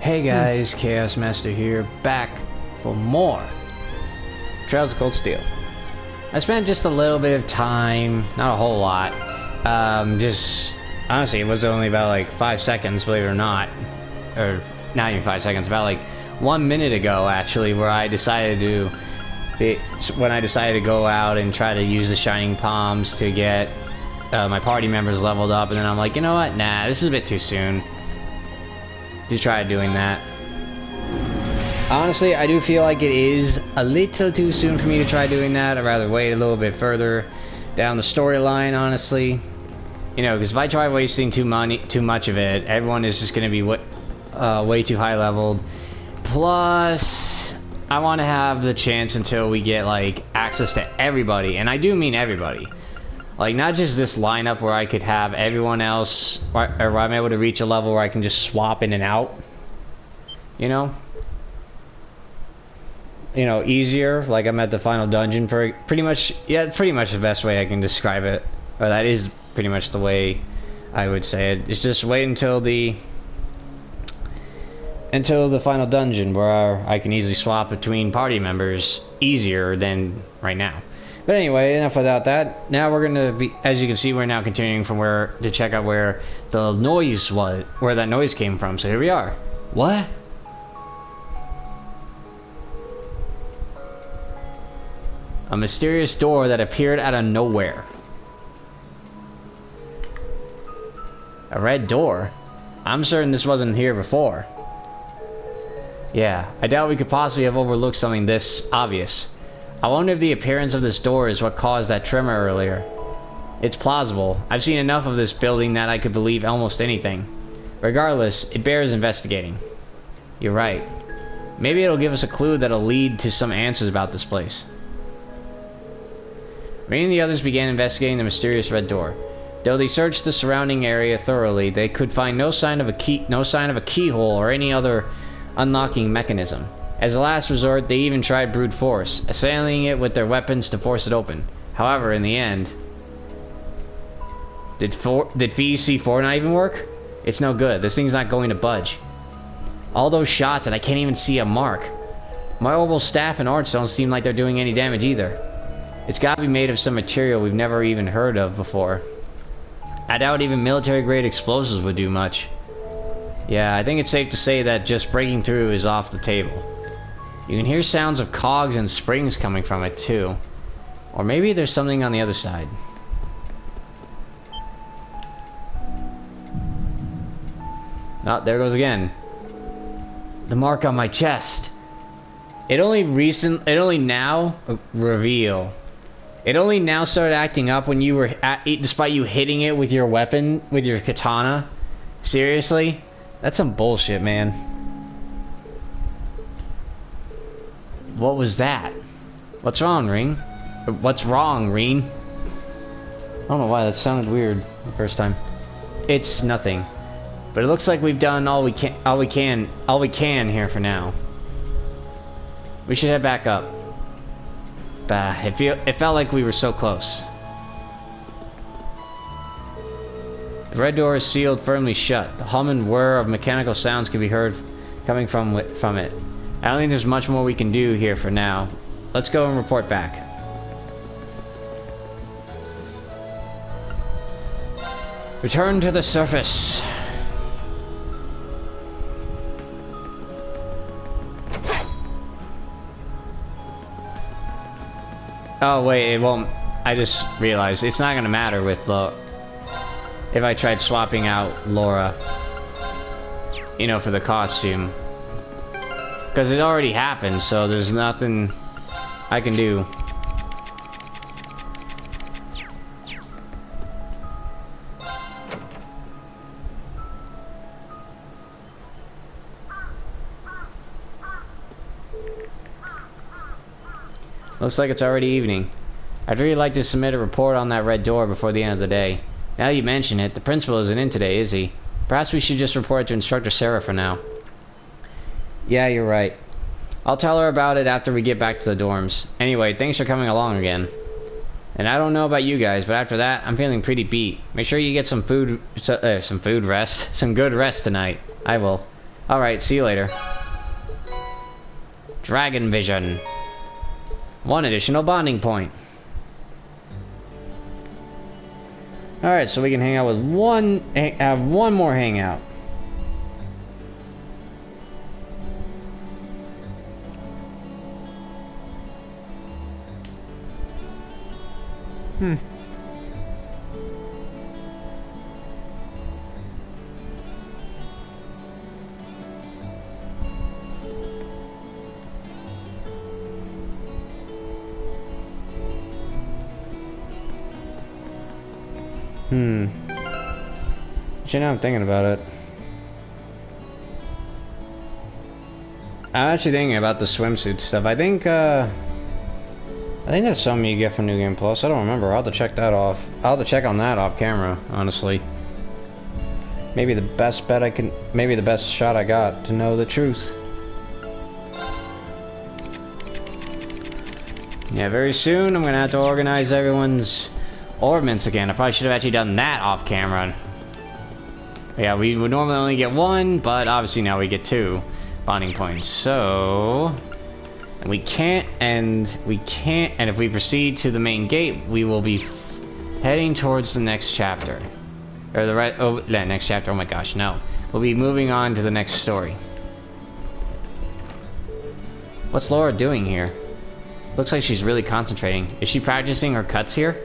Hey guys, Chaos Master here, back for more Trails of Cold Steel. I spent just a little bit of time, not a whole lot. Just honestly, it was only about like 5 seconds, believe it or not, or not even 5 seconds. About like 1 minute ago, actually, where I decided to, when I decided to go out and try to use the Shining Palms to get my party members leveled up, and then I'm like, you know what? Nah, this is a bit too soon to try doing that. Honestly, I do feel like it is a little too soon for me to try doing that. I'd rather wait a little bit further down the storyline, honestly. You know, because if I try wasting too much of it, everyone is just going to be way too high leveled. Plus, I want to have the chance until we get like access to everybody, and I do mean everybody. Like, not just this lineup where I could have everyone else, or where I'm able to reach a level where I can just swap in and out. You know? You know, easier, like I'm at the final dungeon for pretty much, yeah, pretty much the best way I can describe it. Or that is pretty much the way I would say it. It's just wait until the final dungeon where I can easily swap between party members easier than right now. But anyway, enough about that. Now we're gonna be, as you can see, we're now continuing from where to check out where the noise was, where that noise came from. So here we are. What? A mysterious door that appeared out of nowhere. A red door? I'm certain this wasn't here before. Yeah, I doubt we could possibly have overlooked something this obvious. I wonder if the appearance of this door is what caused that tremor earlier. It's plausible. I've seen enough of this building that I could believe almost anything. Regardless, it bears investigating. You're right. Maybe it'll give us a clue that'll lead to some answers about this place. Rean and the others began investigating the mysterious red door. Though they searched the surrounding area thoroughly, they could find no sign of a keyhole or any other unlocking mechanism. As a last resort, they even tried brute force, assailing it with their weapons to force it open. However, in the end, did VC4 not even work? It's no good. This thing's not going to budge. All those shots and I can't even see a mark. My orbital staff and arts don't seem like they're doing any damage either. It's gotta be made of some material we've never even heard of before. I doubt even military-grade explosives would do much. Yeah, I think it's safe to say that just breaking through is off the table. You can hear sounds of cogs and springs coming from it, too. Or maybe there's something on the other side. Oh, there goes again. The mark on my chest. It only now started acting up when you were despite you hitting it with your weapon, with your katana. Seriously? That's some bullshit, man. What was that? What's wrong, Rean? What's wrong, Rean? I don't know why that sounded weird the first time. It's nothing. But it looks like we've done all we can here for now. We should head back up. Bah, it felt like we were so close. The red door is sealed firmly shut. The hum and whir of mechanical sounds can be heard coming from it. I don't think there's much more we can do here for now. Let's go and report back. Return to the surface. Oh wait, it won't. I just realized it's not gonna matter with if I tried swapping out Laura, you know, for the costume. Because it already happened, so there's nothing I can do. Looks like it's already evening. I'd really like to submit a report on that red door before the end of the day. Now you mention it, the principal isn't in today, is he? Perhaps we should just report it to Instructor Sarah for now. Yeah, you're right. I'll tell her about it after we get back to the dorms. Anyway, thanks for coming along again. And I don't know about you guys, but after that, I'm feeling pretty beat. Make sure you get some good rest tonight. I will. Alright, see you later. Dragon Vision. One additional bonding point. Alright, so we can hang out with have one more hangout. Actually, now I'm thinking about it. I'm actually thinking about the swimsuit stuff. I think that's something you get from New Game Plus. I don't remember. I'll have to check that off. I'll have to check on that off camera, honestly. Maybe the best bet I can... Maybe the best shot I got to know the truth. Yeah, very soon I'm gonna have to organize everyone's ornaments again. I probably should have actually done that off camera. Yeah, we would normally only get one, but obviously now we get 2 bonding points. So... And we can't, and if we proceed to the main gate, we will be heading towards the next chapter. Or the next chapter, oh my gosh, no. We'll be moving on to the next story. What's Laura doing here? Looks like she's really concentrating. Is she practicing her cuts here?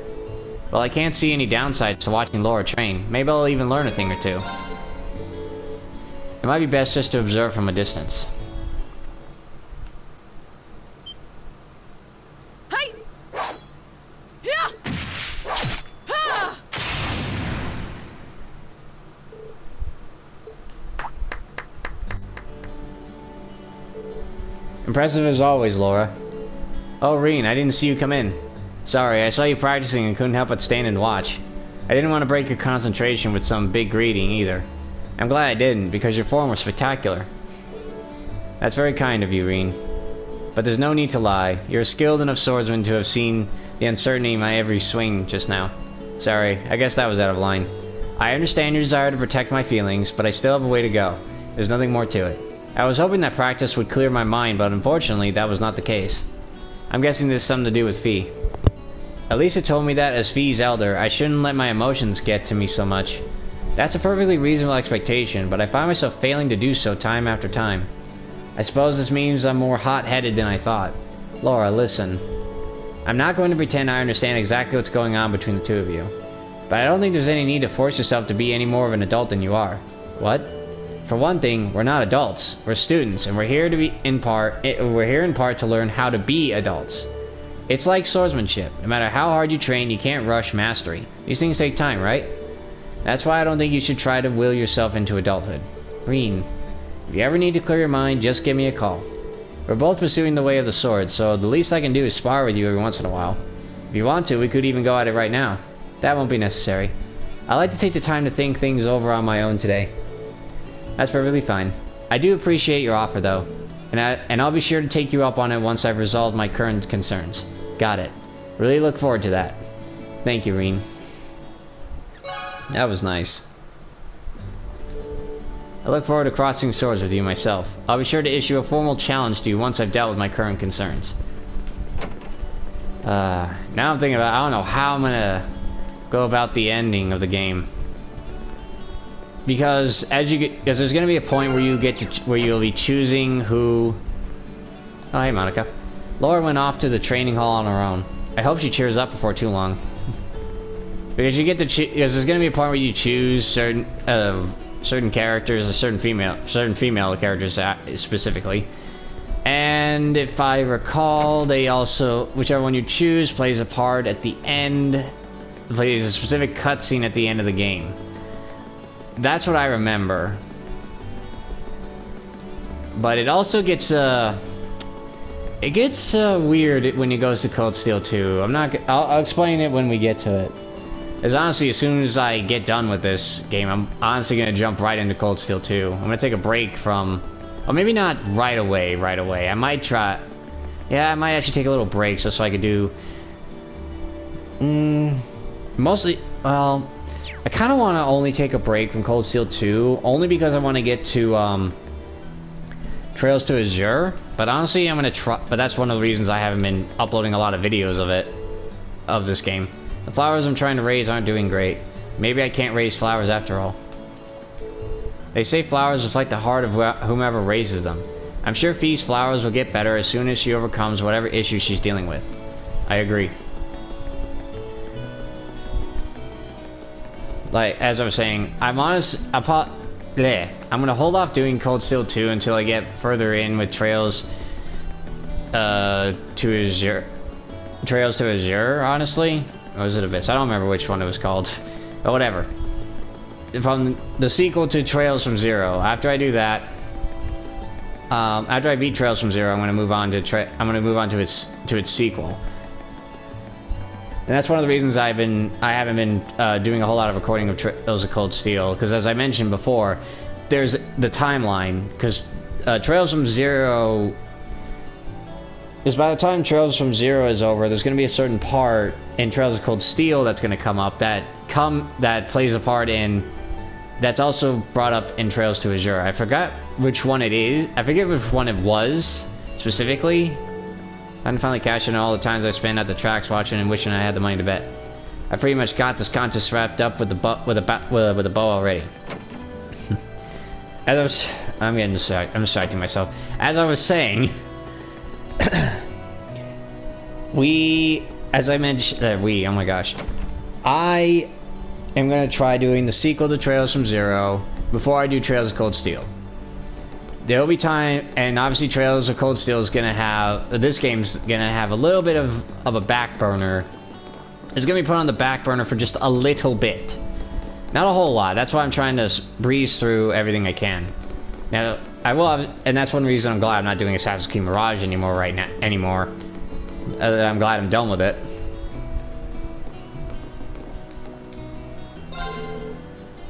Well, I can't see any downsides to watching Laura train. Maybe I'll even learn a thing or two. It might be best just to observe from a distance. Impressive as always, Laura. Oh, Rean, I didn't see you come in. Sorry, I saw you practicing and couldn't help but stand and watch. I didn't want to break your concentration with some big greeting either. I'm glad I didn't, because your form was spectacular. That's very kind of you, Rean. But there's no need to lie. You're a skilled enough swordsman to have seen the uncertainty in my every swing just now. Sorry, I guess that was out of line. I understand your desire to protect my feelings, but I still have a way to go. There's nothing more to it. I was hoping that practice would clear my mind, but unfortunately, that was not the case. I'm guessing this has something to do with Fee. Elisa told me that as Fee's elder, I shouldn't let my emotions get to me so much. That's a perfectly reasonable expectation, but I find myself failing to do so time after time. I suppose this means I'm more hot-headed than I thought. Laura, listen. I'm not going to pretend I understand exactly what's going on between the two of you. But I don't think there's any need to force yourself to be any more of an adult than you are. What? For one thing, we're not adults. We're students, and we're here in part to learn how to be adults. It's like swordsmanship. No matter how hard you train, you can't rush mastery. These things take time, right? That's why I don't think you should try to will yourself into adulthood. Rean, if you ever need to clear your mind, just give me a call. We're both pursuing the way of the sword, so the least I can do is spar with you every once in a while. If you want to, we could even go at it right now. That won't be necessary. I like to take the time to think things over on my own today. That's perfectly fine. I do appreciate your offer, though. And I'll be sure to take you up on it once I've resolved my current concerns. Got it. Really look forward to that. Thank you, Rean. That was nice. I look forward to crossing swords with you myself. I'll be sure to issue a formal challenge to you once I've dealt with my current concerns. Now I'm thinking about, I don't know how I'm gonna go about the ending of the game. Because because there's gonna be a point where you'll be choosing who. Oh, hey, Monica. Laura went off to the training hall on her own. I hope she cheers up before too long. Because because there's gonna be a point where you choose certain characters, or certain female characters specifically. And if I recall, they also, whichever one you choose, plays a part at the end. Plays a specific cutscene at the end of the game. That's what I remember. But it also gets weird when it goes to Cold Steel 2. I'll explain it when we get to it. Because honestly, as soon as I get done with this game, I'm honestly gonna jump right into Cold Steel 2. I'm gonna take a break from, or maybe not right away. I might try. Yeah, I might actually take a little break just so I could do. Mostly, well, I kind of want to only take a break from Cold Steel 2, only because I want to get to Trails to Azure, but honestly, I'm gonna try. But that's one of the reasons I haven't been uploading a lot of videos of this game. The flowers I'm trying to raise aren't doing great. Maybe I can't raise flowers after all. They say flowers reflect the heart of whomever raises them. I'm sure Fee's flowers will get better as soon as she overcomes whatever issue she's dealing with. I agree. Like, as I was saying, I'm gonna hold off doing Cold Steel 2 until I get further in with Trails to Azure. Trails to Azure, honestly? Or was it Abyss? I don't remember which one it was called. But whatever. From the sequel to Trails from Zero. After I do that, after I beat Trails from Zero, I'm gonna move on to its sequel. And that's one of the reasons I haven't been doing a whole lot of recording of Trails of Cold Steel, because as I mentioned before, there's the timeline, because Trails from Zero is by the time Trails from Zero is over, there's going to be a certain part in Trails of Cold Steel that's going to come up that plays a part in, that's also brought up in Trails to Azure. I forgot which one it is. I forget which one it was specifically. I can finally cash in all the times I spent at the tracks watching and wishing I had the money to bet. I pretty much got this contest wrapped up with a bow already. I'm distracting myself. As I was saying, as I mentioned, oh my gosh, I am gonna try doing the sequel to Trails from Zero before I do Trails of Cold Steel. There'll be time, and obviously Trails of Cold Steel is gonna have, this game's gonna have a little bit of a back burner. It's gonna be put on the back burner for just a little bit. Not a whole lot. That's why I'm trying to breeze through everything I can. Now, I will have, and that's one reason I'm glad I'm not doing Assassin's Creed Mirage anymore right now, I'm glad I'm done with it.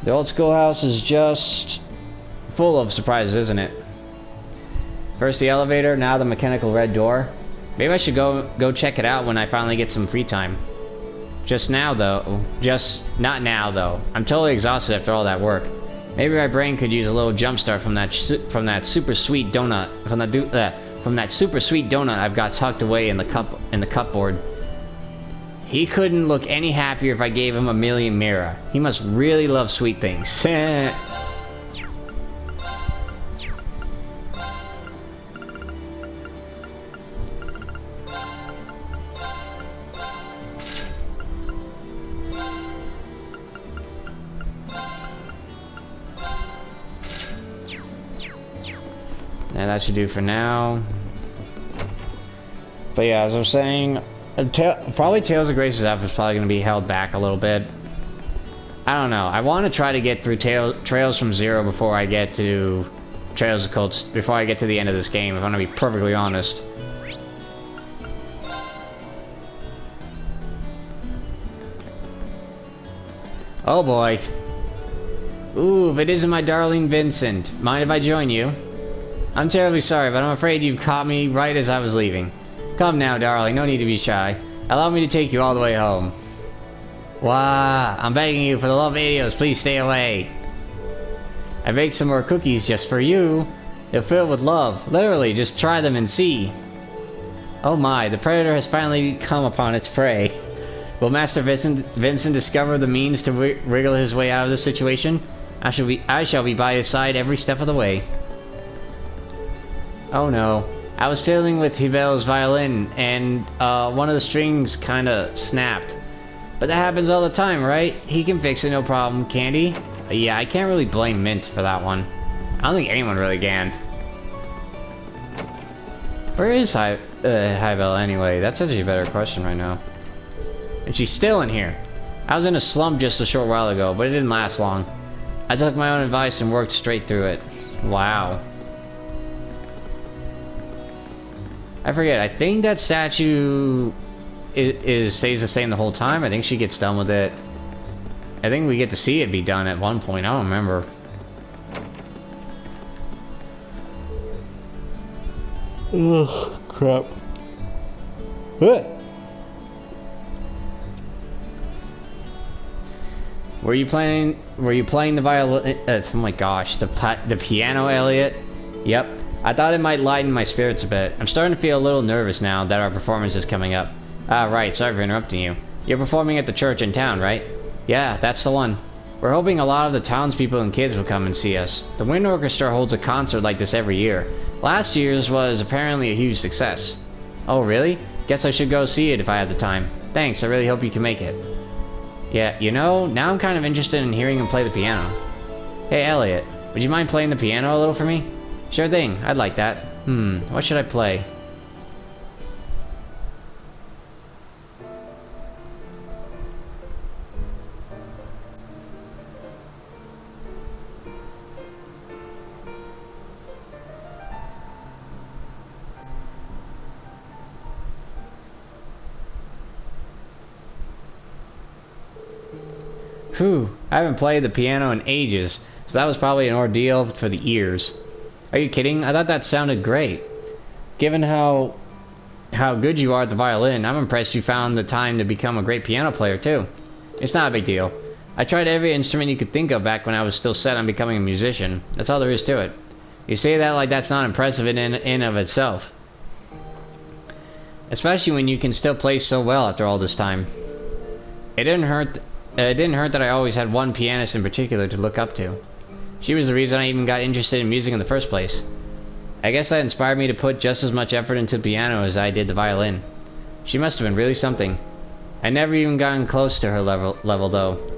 The old schoolhouse is just full of surprises, isn't it? First the elevator, now the mechanical red door. Maybe I should go check it out when I finally get some free time. Not now though. I'm totally exhausted after all that work. Maybe my brain could use a little jump start from that super sweet donut from that super sweet donut I've got tucked away in the cupboard. He couldn't look any happier if I gave him a million mira. He must really love sweet things. And that should do for now. But yeah, as I was saying, probably Tales of Grace's F is probably going to be held back a little bit. I don't know. I want to try to get through Trails from Zero before I get to Trails of Cold, before I get to the end of this game, if I'm going to be perfectly honest. Oh boy. Ooh, if it isn't my darling Vincent. Mind if I join you? I'm terribly sorry, but I'm afraid you caught me right as I was leaving. Come now, darling, no need to be shy. Allow me to take you all the way home. Wow, I'm begging you, for the love of Adios, please stay away. I baked some more cookies just for you. They're filled with love. Literally, just try them and see. Oh my, the predator has finally come upon its prey. Will Master Vincent discover the means to wriggle his way out of this situation? I shall be by his side every step of the way. Oh no. I was fiddling with Hivel's violin, and one of the strings kinda snapped. But that happens all the time, right? He can fix it, no problem, can't he? Yeah, I can't really blame Mint for that one. I don't think anyone really can. Where is Hivel anyway? That's actually a better question right now. And she's still in here. I was in a slump just a short while ago, but it didn't last long. I took my own advice and worked straight through it. Wow. I forget, I think that statue stays the same the whole time. I think she gets done with it. I think we get to see it be done at one point. I don't remember. Ugh, crap. What? Were you playing the violin? Oh my gosh, the piano, Elliot? Yep. I thought it might lighten my spirits a bit. I'm starting to feel a little nervous now that our performance is coming up. Ah, right, sorry for interrupting you. You're performing at the church in town, right? Yeah, that's the one. We're hoping a lot of the townspeople and kids will come and see us. The Wind Orchestra holds a concert like this every year. Last year's was apparently a huge success. Oh, really? Guess I should go see it if I have the time. Thanks, I really hope you can make it. Yeah, you know, now I'm kind of interested in hearing him play the piano. Hey, Elliot, would you mind playing the piano a little for me? Sure thing, I'd like that. What should I play? Whew, I haven't played the piano in ages, so that was probably an ordeal for the ears. Are you kidding? I thought that sounded great. Given how good you are at the violin, I'm impressed you found the time to become a great piano player too. It's not a big deal. I tried every instrument you could think of back when I was still set on becoming a musician. That's all there is to it. You say that like that's not impressive in of itself. Especially when you can still play so well after all this time. It didn't hurt that I always had one pianist in particular to look up to. She was the reason I even got interested in music in the first place. I guess that inspired me to put just as much effort into the piano as I did the violin. She must have been really something. I never even gotten close to her level though.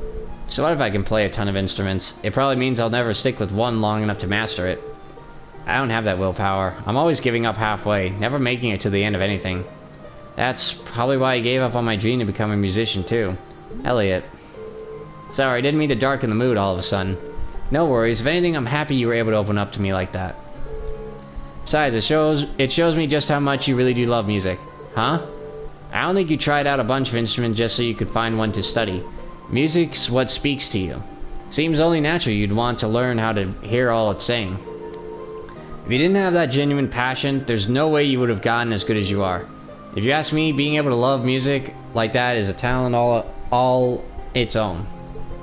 So what if I can play a ton of instruments? It probably means I'll never stick with one long enough to master it. I don't have that willpower. I'm always giving up halfway, never making it to the end of anything. That's probably why I gave up on my dream to become a musician too. Elliot. Sorry, I didn't mean to darken the mood all of a sudden. No worries, if anything, I'm happy you were able to open up to me like that. Besides, it shows me just how much you really do love music. Huh? I don't think you tried out a bunch of instruments just so you could find one to study. Music's what speaks to you. Seems only natural you'd want to learn how to hear all it's saying. If you didn't have that genuine passion, there's no way you would have gotten as good as you are. If you ask me, being able to love music like that is a talent all its own.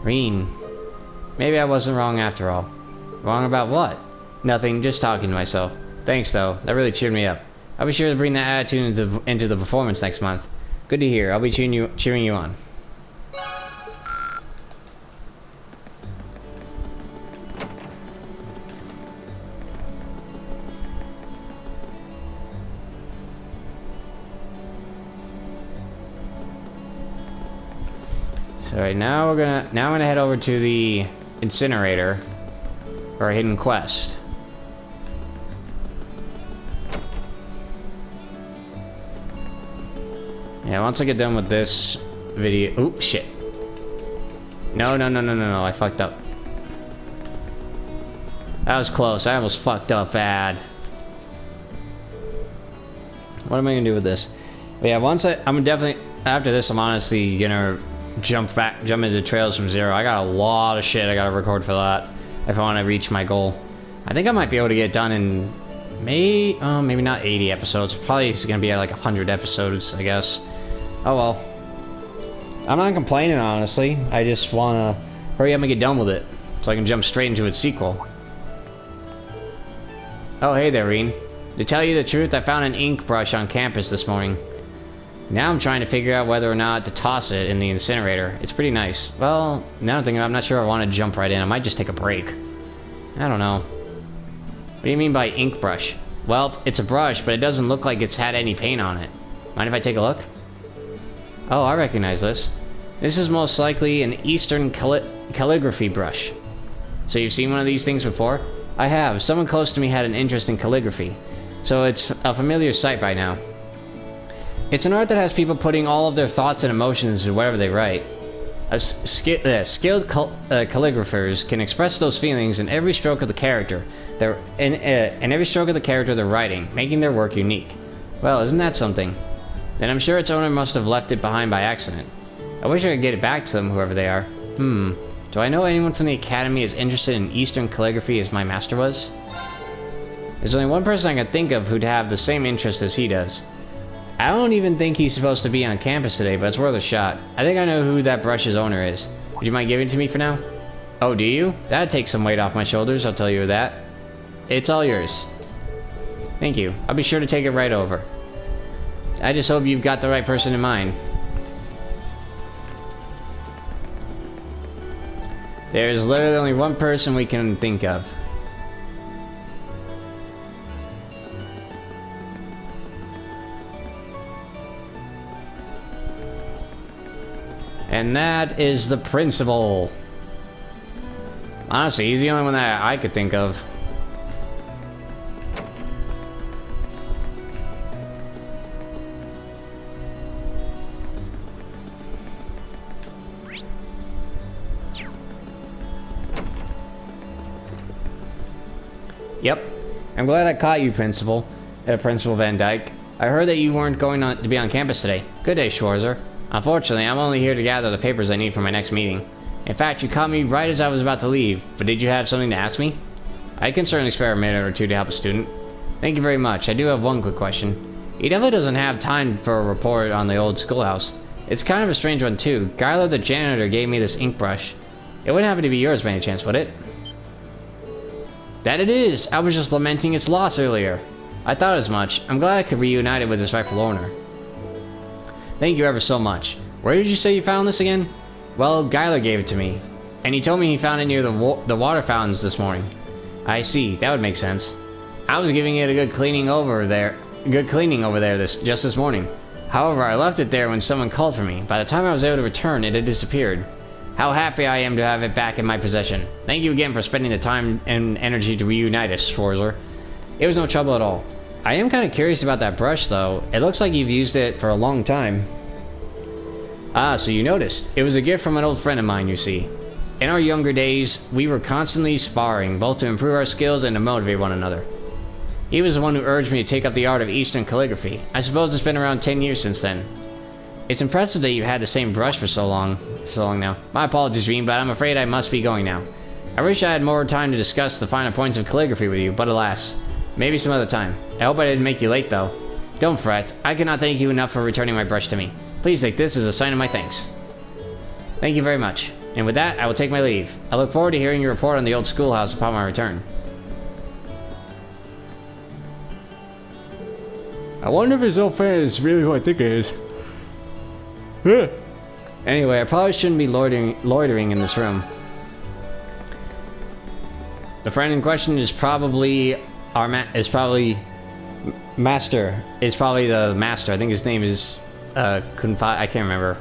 Rean. Maybe I wasn't wrong after all. Wrong about what? Nothing, just talking to myself. Thanks though, that really cheered me up. I'll be sure to bring that attitude into the performance next month. Good to hear, I'll be cheering you on. So right now I'm gonna head over to the incinerator for a hidden quest. Yeah, once I get done with this video. Oop, shit. No, I fucked up. That was close. I almost fucked up bad. What am I gonna do with this? But yeah, I'm definitely after this. I'm honestly gonna jump into Trails from Zero. I got a lot of shit I gotta record for that if I want to reach my goal. I think I might be able to get it done in maybe not 80 episodes. Probably it's gonna be at like 100 episodes, I guess. Oh well. I'm not complaining, honestly. I just wanna hurry up and get done with it so I can jump straight into its sequel. Oh hey there, Rean. To tell you the truth, I found an ink brush on campus this morning. Now I'm trying to figure out whether or not to toss it in the incinerator. It's pretty nice. Well, now I'm thinking, I'm not sure I want to jump right in. I might just take a break. I don't know. What do you mean by ink brush? Well, it's a brush, but it doesn't look like it's had any paint on it. Mind if I take a look? Oh, I recognize this. This is most likely an Eastern calligraphy brush. So you've seen one of these things before? I have. Someone close to me had an interest in calligraphy. So it's a familiar sight by now. It's an art that has people putting all of their thoughts and emotions into whatever they write. Skilled calligraphers can express those feelings in every stroke of the character they're writing, making their work unique. Well, isn't that something? Then I'm sure its owner must have left it behind by accident. I wish I could get it back to them, whoever they are. Do I know anyone from the Academy as interested in Eastern calligraphy as my master was? There's only one person I can think of who'd have the same interest as he does. I don't even think he's supposed to be on campus today, but it's worth a shot. I think I know who that brush's owner is. Would you mind giving it to me for now? Oh, do you? That'd take some weight off my shoulders, I'll tell you that. It's all yours. Thank you. I'll be sure to take it right over. I just hope you've got the right person in mind. There's literally only one person we can think of. And that is the principal. Honestly, he's the only one that I could think of. Yep. I'm glad I caught you, Principal. Principal Van Dyke. I heard that you weren't going to be on campus today. Good day, Schwarzer. Unfortunately, I'm only here to gather the papers I need for my next meeting. In fact, you caught me right as I was about to leave, but did you have something to ask me? I can certainly spare a minute or two to help a student. Thank you very much. I do have one quick question. He definitely doesn't have time for a report on the old schoolhouse. It's kind of a strange one, too. Gyler the janitor gave me this ink brush. It wouldn't happen to be yours by any chance, would it? That it is! I was just lamenting its loss earlier. I thought as much. I'm glad I could reunite it with its rightful owner. Thank you ever so much. Where did you say you found this again? Well, Gyler gave it to me. And he told me he found it near the water fountains this morning. I see. That would make sense. I was giving it a good cleaning over there just this morning. However, I left it there when someone called for me. By the time I was able to return, it had disappeared. How happy I am to have it back in my possession. Thank you again for spending the time and energy to reunite us, Schwarzer. It was no trouble at all. I am kind of curious about that brush, though. It looks like you've used it for a long time. Ah, so you noticed. It was a gift from an old friend of mine, you see. In our younger days, we were constantly sparring, both to improve our skills and to motivate one another. He was the one who urged me to take up the art of Eastern calligraphy. I suppose it's been around 10 years since then. It's impressive that you had the same brush for so long now. My apologies, Rean, but I'm afraid I must be going now. I wish I had more time to discuss the finer points of calligraphy with you, but alas. Maybe some other time. I hope I didn't make you late, though. Don't fret. I cannot thank you enough for returning my brush to me. Please take this as a sign of my thanks. Thank you very much. And with that, I will take my leave. I look forward to hearing your report on the old schoolhouse upon my return. I wonder if his old friend is really who I think it is. Anyway, I probably shouldn't be loitering in this room. The friend in question is probably Master. Is probably the Master. I think his name is I can't remember.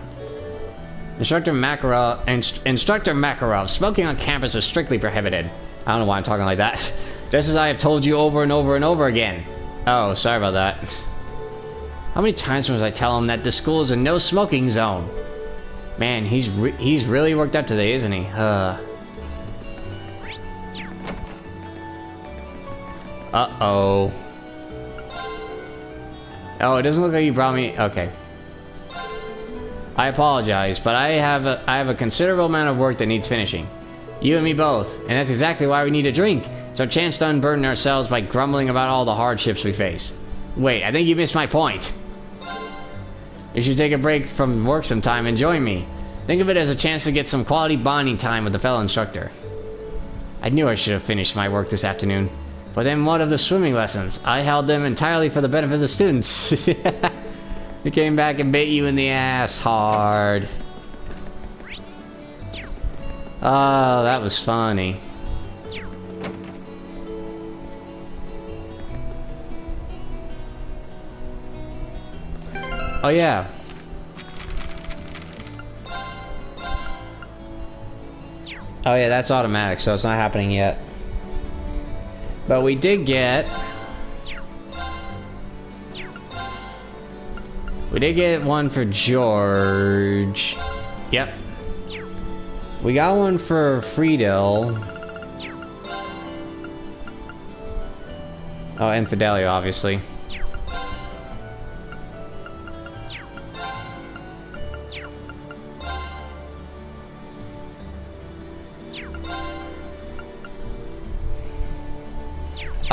Instructor Makarov. Smoking on campus is strictly prohibited. I don't know why I'm talking like that. Just as I have told you over and over and over again. Oh, sorry about that. How many times must I tell him that the school is a no smoking zone? Man, he's really worked up today, isn't he? Uh-oh. Oh, it doesn't look like you brought me... Okay. I apologize, but I have a considerable amount of work that needs finishing. You and me both, and that's exactly why we need a drink. It's our chance to unburden ourselves by grumbling about all the hardships we face. Wait, I think you missed my point. You should take a break from work sometime and join me. Think of it as a chance to get some quality bonding time with the fellow instructor. I knew I should have finished my work this afternoon. But then what of the swimming lessons? I held them entirely for the benefit of the students. He came back and bit you in the ass hard. Oh, that was funny. Oh yeah. Oh yeah, that's automatic, so it's not happening yet. But we did get... We did get one for George. Yep. We got one for Friedel. Oh, and Fidelio, obviously.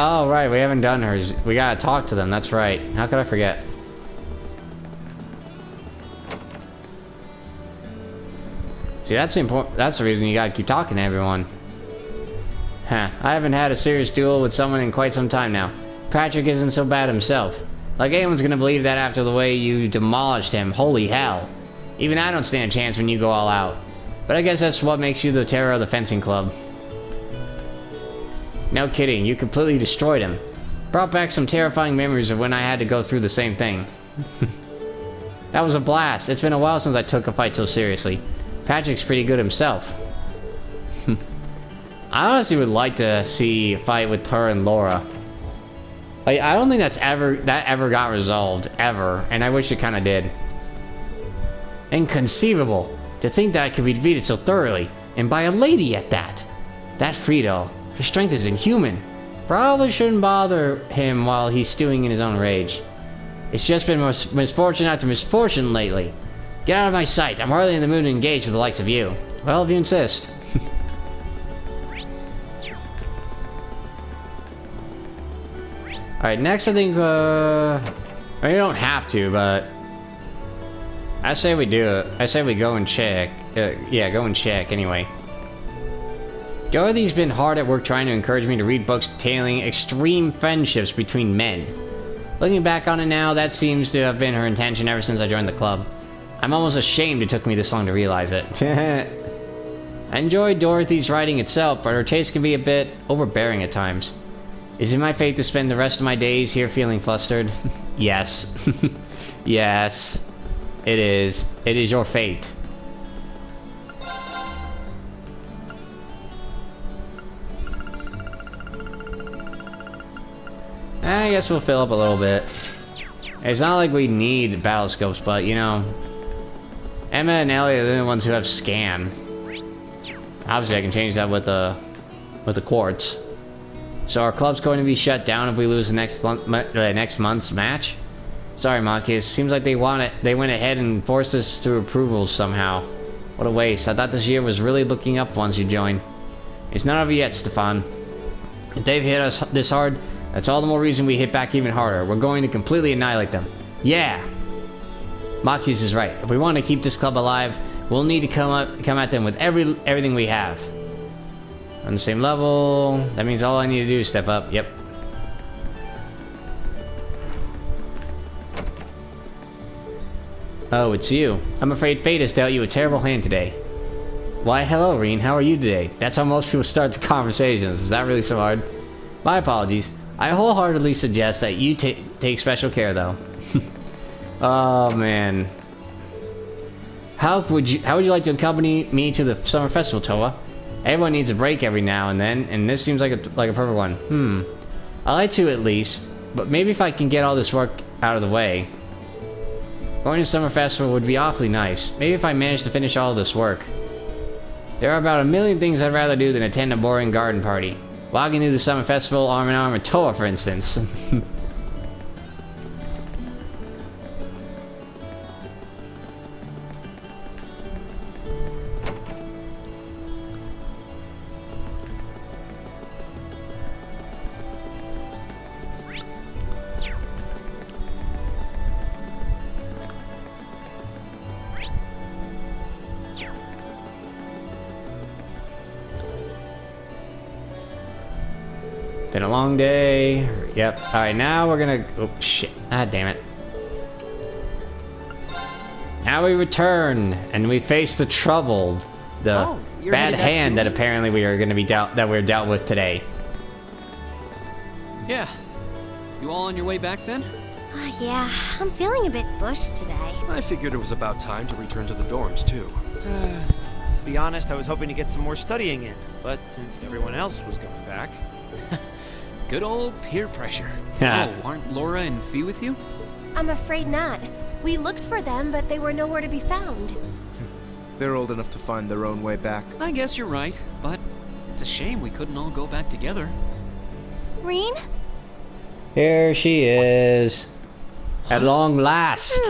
Oh, right, we haven't done hers. We gotta talk to them, that's right. How could I forget? See, that's important. That's the reason you gotta keep talking to everyone. Huh, I haven't had a serious duel with someone in quite some time now. Patrick isn't so bad himself. Like anyone's gonna believe that after the way you demolished him. Holy hell. Even I don't stand a chance when you go all out. But I guess that's what makes you the terror of the fencing club. No kidding, you completely destroyed him. Brought back some terrifying memories of when I had to go through the same thing. That was a blast. It's been a while since I took a fight so seriously. Patrick's pretty good himself. I honestly would like to see a fight with her and Laura. Like, I don't think that ever got resolved, ever, and I wish it kind of did. Inconceivable to think that I could be defeated so thoroughly, and by a lady at that. That Frito, her strength is inhuman. Probably shouldn't bother him while he's stewing in his own rage. It's just been misfortune after misfortune lately. Get out of my sight. I'm hardly in the mood to engage with the likes of you. Well, if you insist. Alright, next I think, I mean, you don't have to, but I say we do it. I say we go and check. Yeah, go and check anyway. Dorothy's been hard at work trying to encourage me to read books detailing extreme friendships between men. Looking back on it now, that seems to have been her intention ever since I joined the club. I'm almost ashamed it took me this long to realize it. I enjoy Dorothy's writing itself, but her taste can be a bit overbearing at times. Is it my fate to spend the rest of my days here feeling flustered? Yes. Yes. It is. It is your fate. I guess we'll fill up a little bit. It's not like we need battle scopes, but you know, Emma and Ellie are the only ones who have scan. Obviously, I can change that with the quartz. So our club's going to be shut down if we lose the next month's match. Sorry, Marcus. Seems like they went ahead and forced us through approvals somehow. What a waste. I thought this year was really looking up once you joined. It's not over yet, Stefan. If they've hit us this hard, that's all the more reason we hit back even harder. We're going to completely annihilate them. Yeah! Marcus is right. If we want to keep this club alive, we'll need to come at them with everything we have. On the same level. That means all I need to do is step up. Yep. Oh, it's you. I'm afraid fate has dealt you a terrible hand today. Why, hello, Rean. How are you today? That's how most people start the conversations. Is that really so hard? My apologies. I wholeheartedly suggest that you take special care, though. Oh, man. How would you like to accompany me to the summer festival, Toa? Everyone needs a break every now and then, and this seems like a perfect one. I like to at least, but maybe if I can get all this work out of the way. Going to summer festival would be awfully nice. Maybe if I manage to finish all of this work. There are about a million things I'd rather do than attend a boring garden party. Walking through the summer festival arm in arm with Toa, for instance. Been a long day. Yep. Alright, now we're gonna... Oh, shit. Ah, damn it. Now we return, and we face the trouble. The bad hand that apparently we are gonna be dealt with today. Yeah. You all on your way back then? Yeah, I'm feeling a bit bushed today. I figured it was about time to return to the dorms, too. To be honest, I was hoping to get some more studying in, but since everyone else was going back... Good old peer pressure. Oh, aren't Laura and Fee with you? I'm afraid not. We looked for them, but they were nowhere to be found. They're old enough to find their own way back. I guess you're right, but it's a shame we couldn't all go back together. Rean? Here she is. At long last.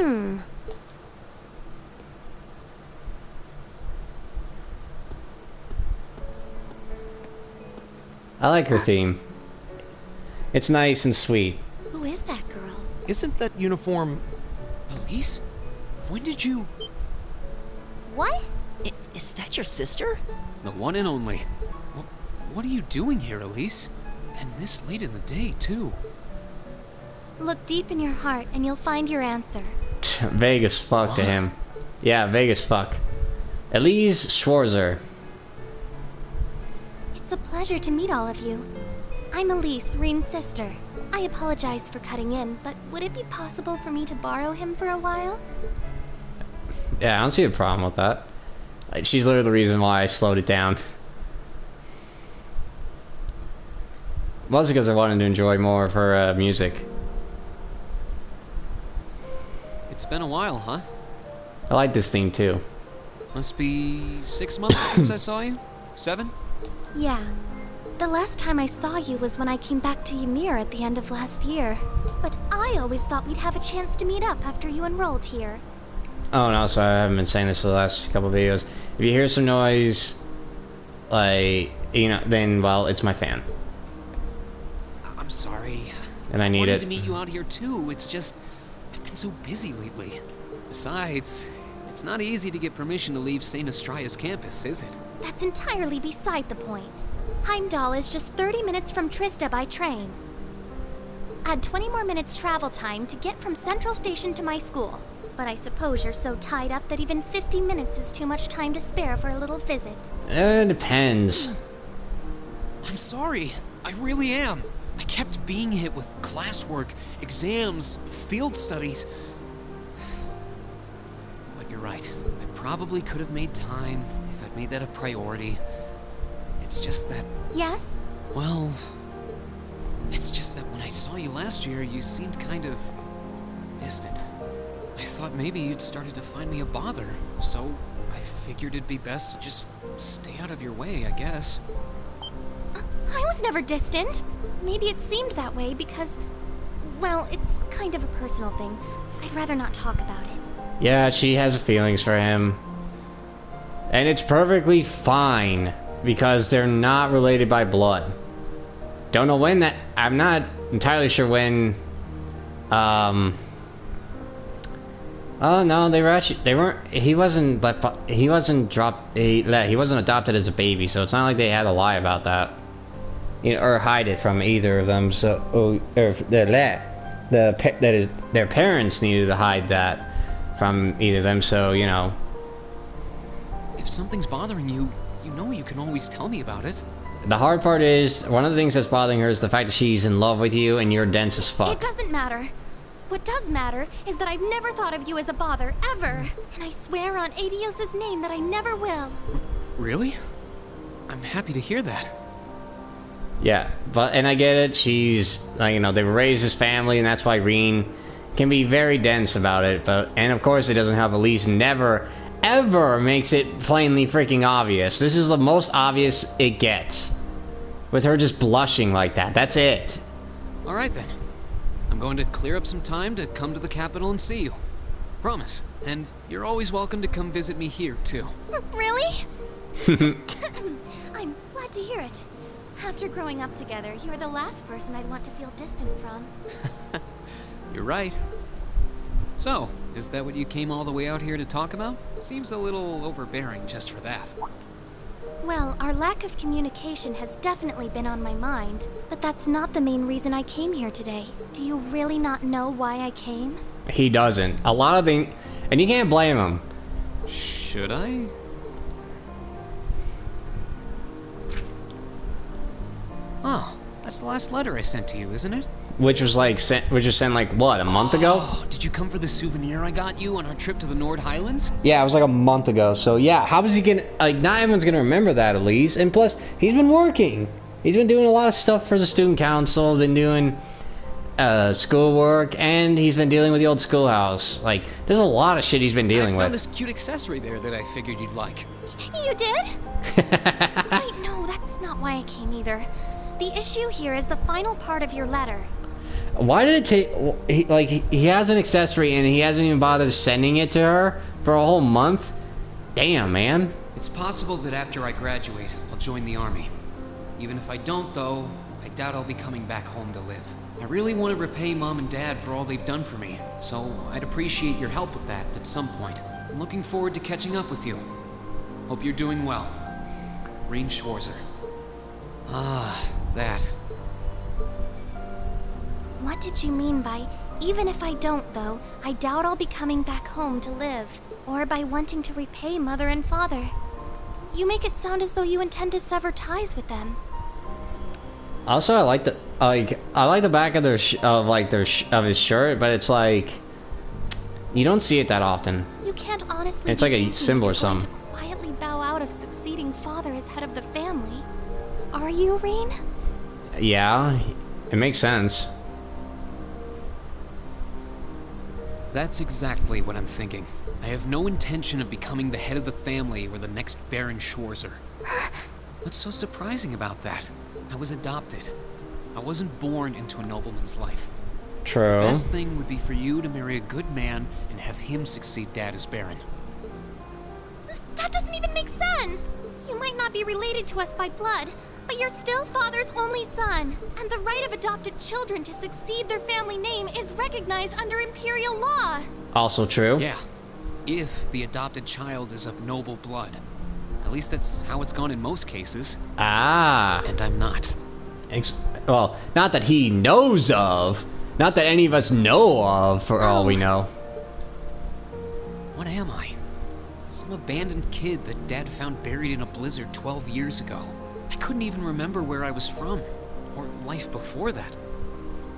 I like her theme. It's nice and sweet. Who is that girl? Isn't that uniform... Elise? When did you... What? Is that your sister? The one and only. What are you doing here, Elise? And this late in the day, too. Look deep in your heart and you'll find your answer. Vague as fuck to him. Yeah, vague as fuck. Elise Schwarzer. It's a pleasure to meet all of you. I'm Elise, Rean's sister. I apologize for cutting in, but would it be possible for me to borrow him for a while? Yeah, I don't see a problem with that. Like, she's literally the reason why I slowed it down. Mostly because I wanted to enjoy more of her music. It's been a while, huh? I like this theme too. Must be 6 months since I saw you? 7? Yeah. The last time I saw you was when I came back to Ymir at the end of last year. But I always thought we'd have a chance to meet up after you enrolled here. Oh no, so I haven't been saying this for the last couple of videos. If you hear some noise, like, you know, then, well, it's my fan. I'm sorry. And I need wanted it. to meet you out here too. It's just, I've been so busy lately. Besides, it's not easy to get permission to leave St. Astraea's campus, is it? That's entirely beside the point. Heimdall is just 30 minutes from Trista by train. Add 20 more minutes travel time to get from Central Station to my school. But I suppose you're so tied up that even 50 minutes is too much time to spare for a little visit. It depends. I'm sorry. I really am. I kept being hit with classwork, exams, field studies. But you're right. I probably could have made time if I'd made that a priority. It's just that... Yes? Well... It's just that when I saw you last year, you seemed kind of... distant. I thought maybe you'd started to find me a bother, so I figured it'd be best to just stay out of your way, I guess. I was never distant. Maybe it seemed that way because... Well, it's kind of a personal thing. I'd rather not talk about it. Yeah, she has feelings for him. And it's perfectly fine, because they're not related by blood. Don't know when that... I'm not entirely sure when... Oh no, they weren't. He wasn't adopted as a baby, so it's not like they had to lie about that, you know, or hide it from either of them. So, their parents needed to hide that from either of them. So, you know. If something's bothering you, you know you can always tell me about it. The hard part is one of the things that's bothering her is the fact that she's in love with you and you're dense as fuck. It doesn't matter. What does matter is that I've never thought of you as a bother, ever. And I swear on Adios's name that I never will. Really? I'm happy to hear that. Yeah, and I get it. She's, like, you know, they raised his family, and that's why Rean can be very dense about it. And of course, it doesn't help. Elise never, ever makes it plainly freaking obvious. This is the most obvious it gets, with her just blushing like that. That's it. All right then. I'm going to clear up some time to come to the capital and see you. Promise. And you're always welcome to come visit me here, too. Really? I'm glad to hear it. After growing up together, you're the last person I'd want to feel distant from. You're right. So, is that what you came all the way out here to talk about? Seems a little overbearing just for that. Well, our lack of communication has definitely been on my mind, but that's not the main reason I came here today. Do you really not know why I came? He doesn't. A lot of things, and you can't blame him. Should I? Oh, that's the last letter I sent to you, isn't it? Which was sent like what, a month ago? Oh, did you come for the souvenir I got you on our trip to the Nord Highlands? Yeah, it was like a month ago. So yeah, how was he gonna, like, not everyone's gonna remember that, Elise. And plus, he's been working. He's been doing a lot of stuff for the student council, been doing schoolwork, and he's been dealing with the old schoolhouse. Like, there's a lot of shit he's been dealing I found with. this cute accessory there that I figured you'd like. You did? Wait, no, that's not why I came either. The issue here is the final part of your letter. Why did it take... He has an accessory and he hasn't even bothered sending it to her for a whole month? Damn, man. It's possible that after I graduate, I'll join the army. Even if I don't, though, I doubt I'll be coming back home to live. I really want to repay Mom and Dad for all they've done for me, so I'd appreciate your help with that at some point. I'm looking forward to catching up with you. Hope you're doing well. Rean Schwarzer. Ah, that. What did you mean by, even if I don't, though, I doubt I'll be coming back home to live? Or by wanting to repay Mother and Father? You make it sound as though you intend to sever ties with them. Also, I like the back of their of his shirt, but it's like you don't see it that often. You can't honestly. It's like a symbol or something. To quietly bow out of succeeding father as head of the family. Are you, Rean? Yeah, it makes sense. That's exactly what I'm thinking. I have no intention of becoming the head of the family or the next Baron Schwarzer. What's so surprising about that? I was adopted. I wasn't born into a nobleman's life. True. The best thing would be for you to marry a good man and have him succeed Dad as Baron. That doesn't even make sense! You might not be related to us by blood, but you're still Father's only son, and the right of adopted children to succeed their family name is recognized under Imperial law. Also true. Yeah, if the adopted child is of noble blood. At least that's how it's gone in most cases. Ah. And I'm not. Well, not that he knows of. Not that any of us know of, for all we know. What am I? Some abandoned kid that Dad found buried in a blizzard 12 years ago. I couldn't even remember where I was from, or life before that.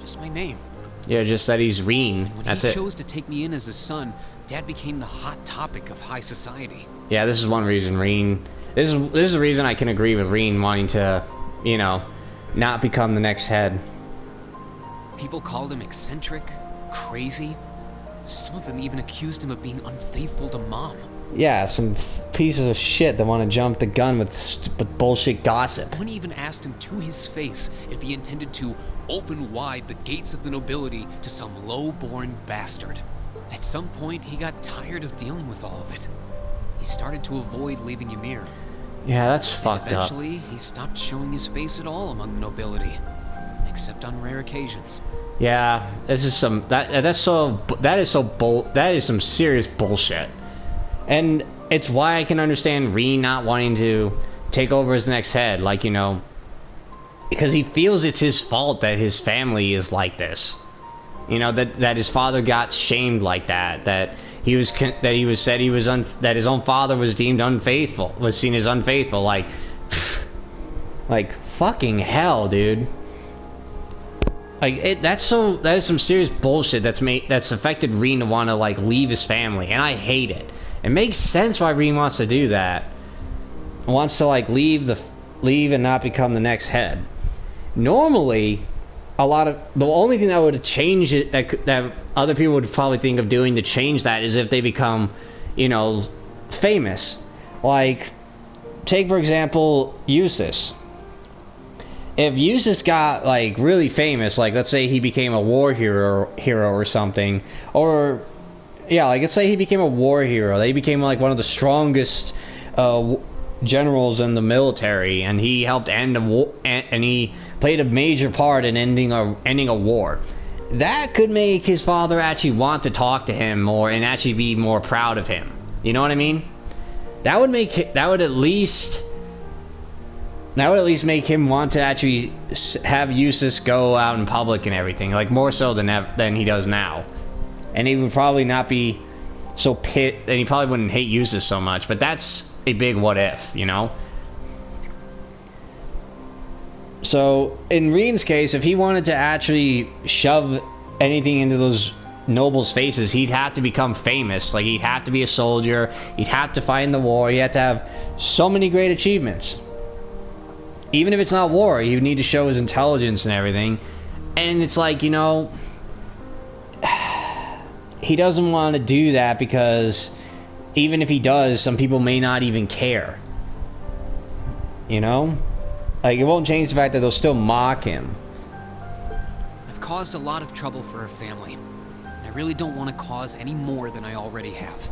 Just my name. Yeah, just that he's Rean. When That's he it. chose to take me in as his son, Dad became the hot topic of high society. Yeah, this is one reason Rean. This is the reason I can agree with Rean wanting to, you know, not become the next head. People called him eccentric, crazy. Some of them even accused him of being unfaithful to Mom. Yeah, some pieces of shit that want to jump the gun with bullshit gossip. One even asked him to his face if he intended to open wide the gates of the nobility to some low-born bastard. At some point, he got tired of dealing with all of it. He started to avoid leaving Ymir. Yeah, that's fucked up. Eventually, he stopped showing his face at all among the nobility, except on rare occasions. Yeah, this is some that is some serious bullshit. And it's why I can understand Rean not wanting to take over as the next head, like, you know, because he feels it's his fault that his family is like this. You know, that his father got shamed like that, that his own father was deemed unfaithful, was seen as unfaithful, like fucking hell, dude. Like that is some serious bullshit that's affected Rean to want to like leave his family, and I hate it. It makes sense why Rean wants to do that. Wants to like leave and not become the next head. Normally, the only thing that would change it that other people would probably think of doing to change that is if they become, you know, famous. Like, take for example Eustace. If Eustace got like really famous, like let's say he became a war hero or something, or yeah, like let's say he became a war hero, they became like one of the strongest generals in the military, and he helped end a war, and he played a major part in ending a war. That could make his father actually want to talk to him more and actually be more proud of him. You know what I mean? That would at least make him want to actually have Eustace go out in public and everything, like more so than he does now. And he would probably not be so and he probably wouldn't hate Eustace so much. But that's a big what if, you know? So, in Rean's case, if he wanted to actually shove anything into those nobles' faces, he'd have to become famous. Like, he'd have to be a soldier, he'd have to fight in the war, he'd have to have so many great achievements. Even if it's not war, he would need to show his intelligence and everything. And it's like, you know, he doesn't want to do that because even if he does, some people may not even care. You know? Like, it won't change the fact that they'll still mock him. I've caused a lot of trouble for our family. I really don't want to cause any more than I already have.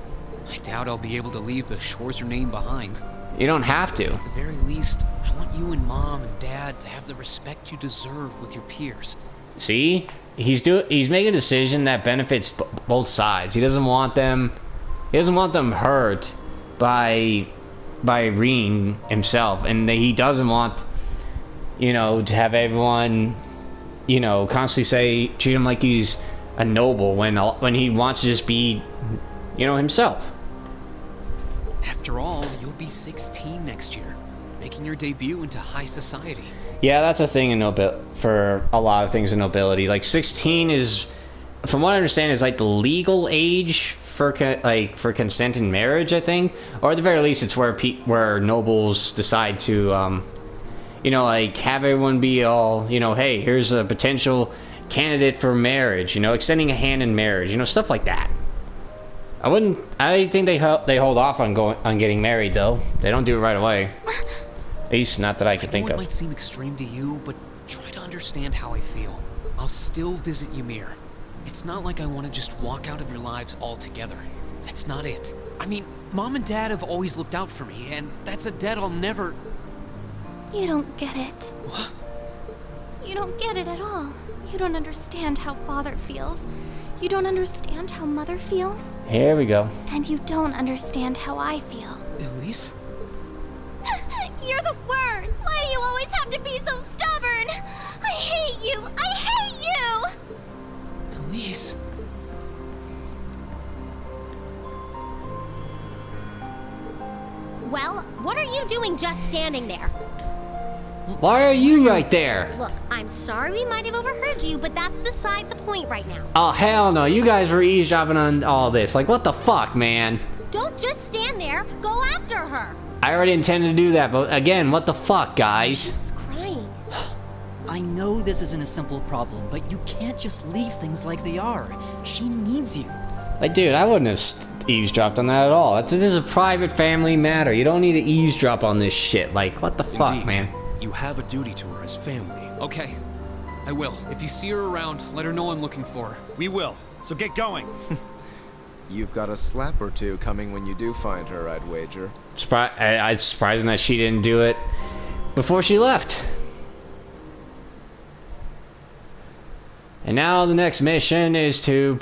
I doubt I'll be able to leave the Schwarzer name behind. You don't have to. At the very least, I want you and Mom and Dad to have the respect you deserve with your peers. See? He's making a decision that benefits both sides. He doesn't want them hurt by Rean himself, and he doesn't want, you know, to have everyone you know, constantly treat him like he's a noble when he wants to just be, you know, himself. After all, you'll be 16 next year, making your debut into high society. Yeah, that's a thing in for a lot of things in nobility. Like 16 is, from what I understand, is like the legal age for consent in marriage, I think, or at the very least, it's where nobles decide to, you know, like have everyone be all, you know, hey, here's a potential candidate for marriage, you know, extending a hand in marriage, you know, stuff like that. I think they hold off on getting married though. They don't do it right away. At least not that I can think of. It might seem extreme to you, but try to understand how I feel. I'll still visit Ymir. It's not like I want to just walk out of your lives altogether. That's not it. I mean, Mom and Dad have always looked out for me, and that's a debt I'll never... You don't get it. What? You don't get it at all. You don't understand how Father feels. You don't understand how Mother feels. Here we go. And you don't understand how I feel. Elise? You're the worst! Why do you always have to be so stubborn? I hate you! I hate you! Elise? Well, what are you doing just standing there? Why are you right there? Look, I'm sorry we might have overheard you, but that's beside the point right now. Oh, hell no. You guys were eavesdropping on all this. Like, what the fuck, man? Don't just stand there. Go after her. I already intended to do that, but again, what the fuck, guys? She's crying. I know this isn't a simple problem, but you can't just leave things like they are. She needs you. Like, dude, I wouldn't have eavesdropped on that at all. This is a private family matter. You don't need to eavesdrop on this shit. Like, what the fuck, Indeed. man? You have a duty to her as family. Okay, I will. If you see her around, let her know I'm looking for her. We will. So get going. You've got a slap or two coming when you do find her, I'd wager. It's surprising that she didn't do it before she left. And now the next mission is to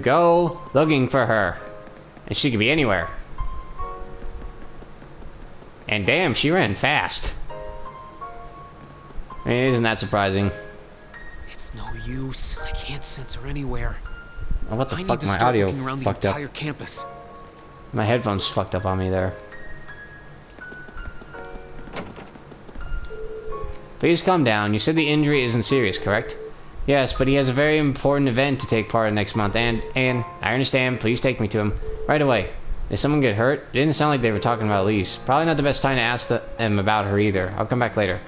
go looking for her, and she could be anywhere. And damn, she ran fast. I mean, isn't that surprising? It's no use. I can't sense her anywhere. Oh, what the I fuck? need to My start audio looking around the fucked up. entire campus. My headphones fucked up on me there. Please calm down. You said the injury isn't serious, correct? Yes, but he has a very important event to take part in next month, and I understand. Please take me to him right away. Did someone get hurt? It didn't sound like they were talking about Elise. Probably not the best time to ask them about her either. I'll come back later.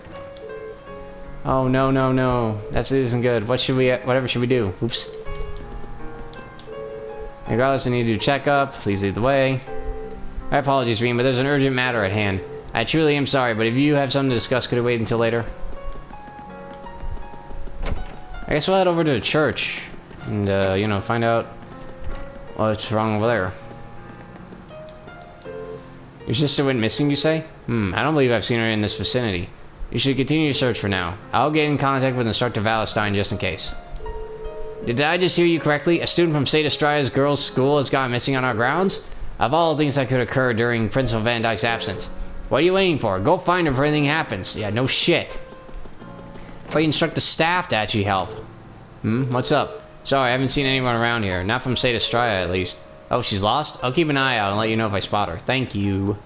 Oh no no no! That isn't good. Whatever should we do? Oops. Regardless, I need to do a checkup. Please lead the way. My apologies, Rean, but there's an urgent matter at hand. I truly am sorry, but if you have something to discuss, could it wait until later? I guess we'll head over to the church and, you know, find out what's wrong over there. Your sister went missing, you say? I don't believe I've seen her in this vicinity. You should continue your search for now. I'll get in contact with Instructor Valestein just in case. Did I just hear you correctly? A student from St. Estria's girls' school has gone missing on our grounds? Of all the things that could occur during Principal Van Dyke's absence. What are you waiting for? Go find her before anything happens. Yeah, no shit. But you instruct the staff to actually help. What's up? Sorry, I haven't seen anyone around here. Not from St. Estria, at least. Oh, she's lost? I'll keep an eye out and let you know if I spot her. Thank you.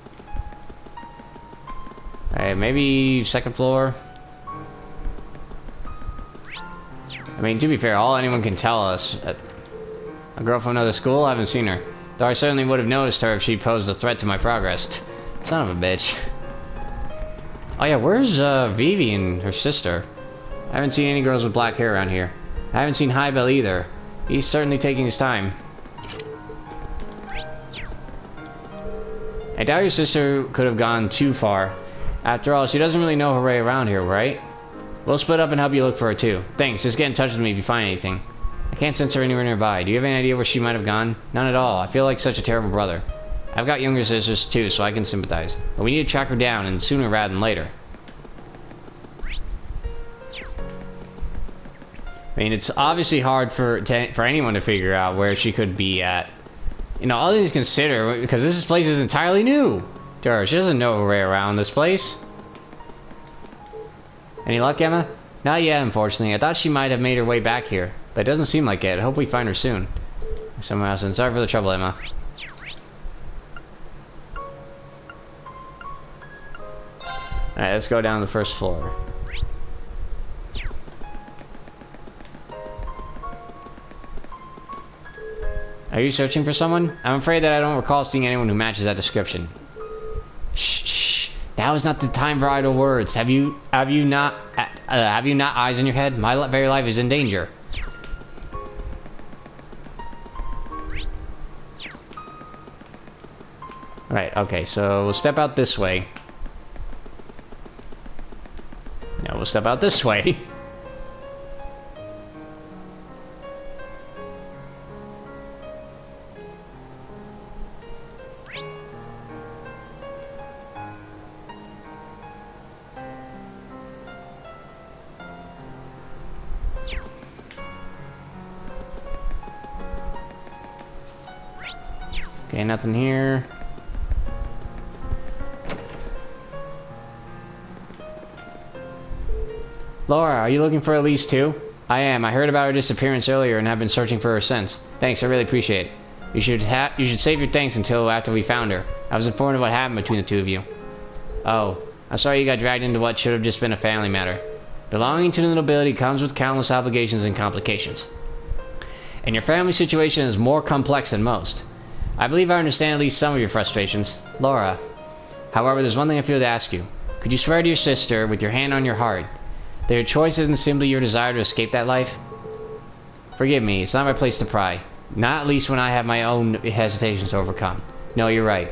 Alright, maybe second floor. I mean, to be fair, all anyone can tell us... A girl from another school? I haven't seen her. Though I certainly would have noticed her if she posed a threat to my progress. Son of a bitch. Oh yeah, where's Vivi and her sister? I haven't seen any girls with black hair around here. I haven't seen Highbell either. He's certainly taking his time. I doubt your sister could have gone too far. After all, she doesn't really know her way around here, right? We'll split up and help you look for her too. Thanks, just get in touch with me if you find anything. I can't sense her anywhere nearby. Do you have any idea where she might have gone? None at all. I feel like such a terrible brother. I've got younger sisters too, so I can sympathize. But we need to track her down, and sooner rather than later. I mean, it's obviously hard for anyone to figure out where she could be at. You know, all things considered, because this place is entirely new to her. She doesn't know her way around this place. Any luck, Emma? Not yet, unfortunately. I thought she might have made her way back here, but it doesn't seem like it. I hope we find her soon. Someone else. And sorry for the trouble, Emma. Alright, let's go down to the first floor. Are you searching for someone? I'm afraid that I don't recall seeing anyone who matches that description. Shh, shh. Now is not the time for idle words. Have you not eyes in your head? My very life is in danger. Right, okay, so we'll step out this way. Now we'll step out this way. Okay, nothing here. Laura, are you looking for Elise too? I am. I heard about her disappearance earlier and have been searching for her since. Thanks, I really appreciate it. You should save your thanks until after we found her. I was informed of what happened between the two of you. Oh, I'm sorry you got dragged into what should have just been a family matter. Belonging to the nobility comes with countless obligations and complications. And your family situation is more complex than most. I believe I understand at least some of your frustrations, Laura. However, there's one thing I feel to ask you. Could you swear to your sister, with your hand on your heart, that your choice isn't simply your desire to escape that life? Forgive me, it's not my place to pry. Not at least when I have my own hesitations to overcome. No, you're right.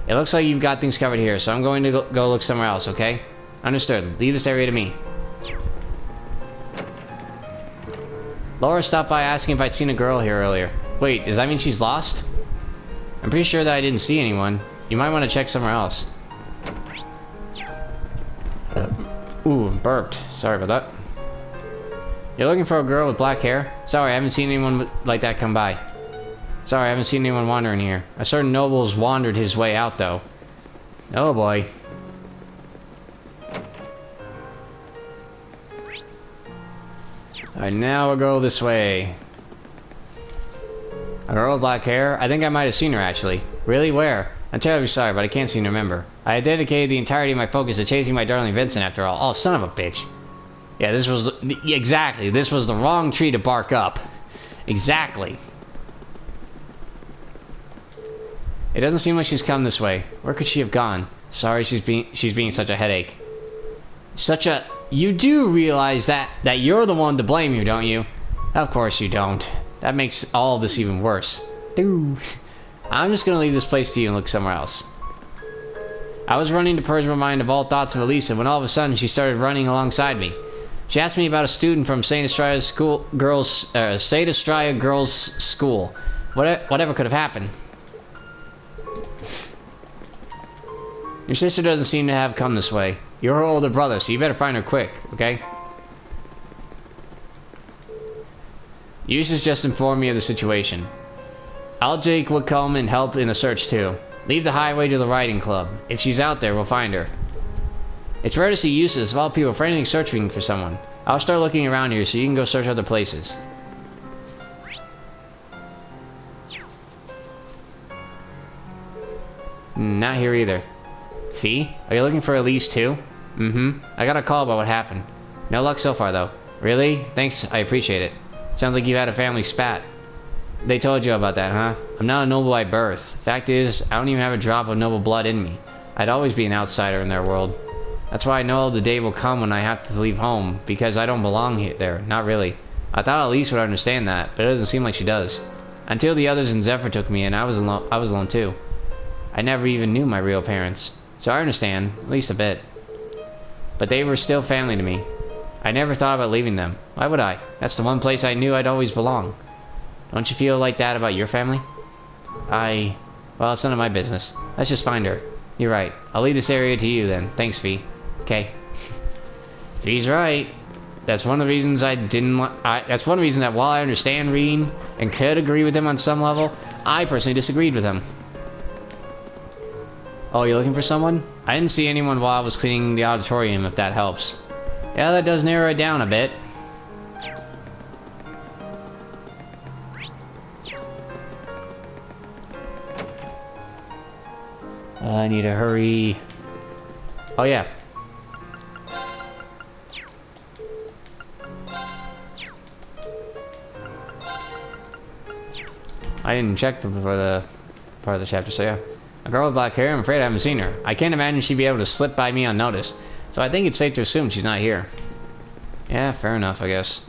It looks like you've got things covered here, so I'm going to go look somewhere else, okay? Understood. Leave this area to me. Laura stopped by asking if I'd seen a girl here earlier. Wait, does that mean she's lost? I'm pretty sure that I didn't see anyone. You might want to check somewhere else. Ooh, burped. Sorry about that. You're looking for a girl with black hair? Sorry, I haven't seen anyone like that come by. Sorry, I haven't seen anyone wandering here. A certain noble's wandered his way out, though. Oh, boy. Alright, now we'll go this way. A girl with black hair? I think I might have seen her, actually. Really? Where? I'm terribly sorry, but I can't seem to remember. I had dedicated the entirety of my focus to chasing my darling Vincent, after all. Oh, son of a bitch. Yeah, this was... Exactly. This was the wrong tree to bark up. Exactly. It doesn't seem like she's come this way. Where could she have gone? Sorry, she's being such a headache. You do realize that you're the one to blame here, don't you? Of course you don't. That makes all of this even worse. Ooh. I'm just gonna leave this place to you and look somewhere else. I was running to purge my mind of all thoughts of Elisa when all of a sudden she started running alongside me. She asked me about a student from St. Estrella Girls' School. Whatever could have happened. Your sister doesn't seem to have come this way. You're her older brother, so you better find her quick, okay? Eustace just informed me of the situation. Jake will come and help in the search too. Leave the highway to the riding club. If she's out there, we'll find her. It's rare to see Eustace of all people frantically searching for someone. I'll start looking around here so you can go search other places. Not here either. Fee? Are you looking for Elise too? Mm-hmm. I got a call about what happened. No luck so far though. Really? Thanks, I appreciate it. Sounds like you had a family spat. They told you about that, huh? I'm not a noble by birth. Fact is, I don't even have a drop of noble blood in me. I'd always be an outsider in their world. That's why I know the day will come when I have to leave home, because I don't belong there. Not really. I thought Elise would understand that, but it doesn't seem like she does. Until the others in Zephyr took me in, I was alone too. I never even knew my real parents. So I understand, at least a bit. But they were still family to me. I never thought about leaving them. Why would I? That's the one place I knew I'd always belong. Don't you feel like that about your family? Well, it's none of my business. Let's just find her. You're right. I'll leave this area to you then. Thanks, Fee. Okay. Fee's right. That's one of the reasons that's one reason that while I understand Rean and could agree with him on some level, I personally disagreed with him. Oh, you're looking for someone? I didn't see anyone while I was cleaning the auditorium, if that helps. Yeah, that does narrow it down a bit. I need to hurry. Oh, yeah. I didn't check before the part of the chapter, so yeah. A girl with black hair, I'm afraid I haven't seen her. I can't imagine she'd be able to slip by me unnoticed, so I think it's safe to assume she's not here. Yeah, fair enough, I guess.